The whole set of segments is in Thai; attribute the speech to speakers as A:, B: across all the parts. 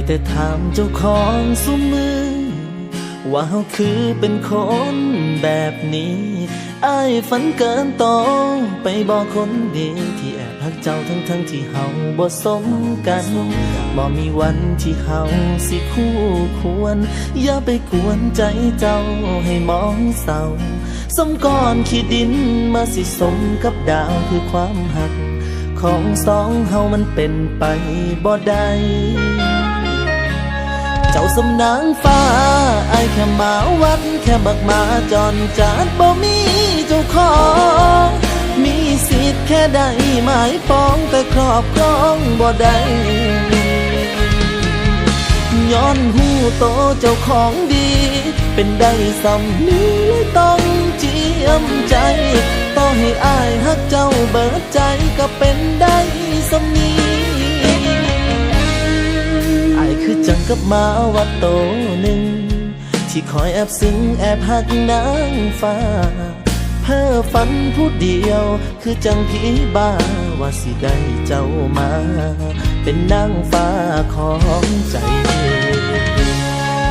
A: แต่ถามเจ้าของซุมือว่าเฮาคือเป็นคนแบบนี้อ้ายฝันเกินโตไปบอกคนดีที่แอบหักเจ้าทั้งที่เฮาบ่สมกันบ่มีวันที่เฮาสิคู่ควรอย่าไปกวนใจเจ้าให้มองเศร้าสมก้อนขี้ดินมาสิสมกับดาวคือความหักของสองเฮามันเป็นไปบ่ได้เจ้าสำนางฟ้าอายแค่มาวัดแค่บักมาจอนจาดบ่มีเจ้าของมีสิทธิ์แค่ได้หมายปองแต่ครอบครองบ่ได้ย้อนหูโตเจ้าของดีเป็นได้สำนี้เลยต้องเจียมใจต่อให้อายฮักเจ้าเบิดใจก็เป็นได้สำนี้อายคือจังกับหมาวัดโตหนึ่งที่คอยแอบซึ้งแอบหักนางฟ้าเพ้อฝันผู้เดียวคือจังผีบ้าว่าสิได้เจ้ามาเป็นนางฟ้าของใจ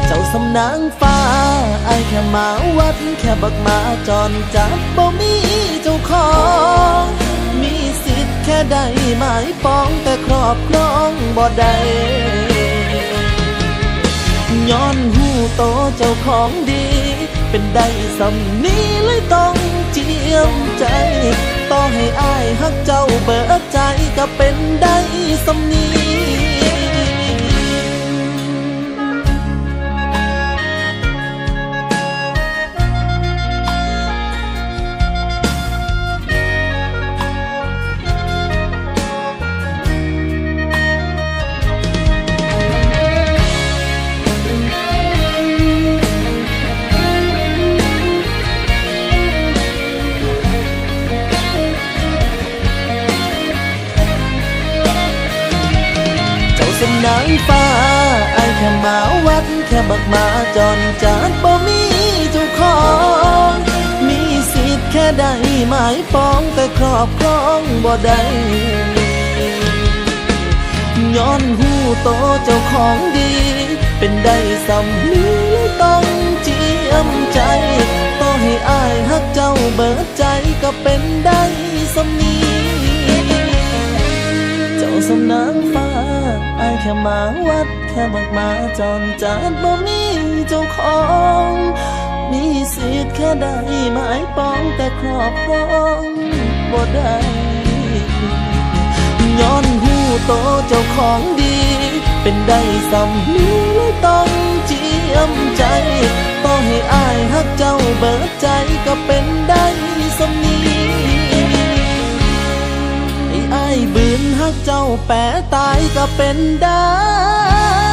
A: เจ้าสำนางฟ้าอายแค่มาวัดแค่บักมาจอนจับบ่มีเจ้าของมีสิทธิ์แค่ได้หมายปองแต่ครอบครองบ่ได้ย้อนหูโตเจ้าของดีเป็นได้สำนี้เลยต้องเจียมใจต่อให้อายฮักเจ้าเบิดใจก็เป็นได้สำนี้สำนางฟ้าอายแค่มาวัดแค่บักมาจอนจาดบ่มีเจ้าของมีสิทธิ์แค่ได้หมายปองแต่ครอบครองบ่ได้ย้อนหูโตเจ้าของดีเป็นได้สำนี้เลยต้องเจียมใจต่อให้อายฮักเจ้าเบิดใจก็เป็นได้สำนี้เจ้าสำนางฟ้าอายแค่มาวัดแค่บักมาจอนจาดบ่มีเจ้าของมีสิทธิ์แค่ได้หมายปองแต่ครอบครองบ่ได้ย้อนหูโตเจ้าของดีเป็นได้สำนี้เลยต้องเจียมใจต่อให้อายฮักเจ้าเบิดใจก็เป็นได้สำนี้ไอ้บืนฮักเจ้าแปะตายก็เป็นได้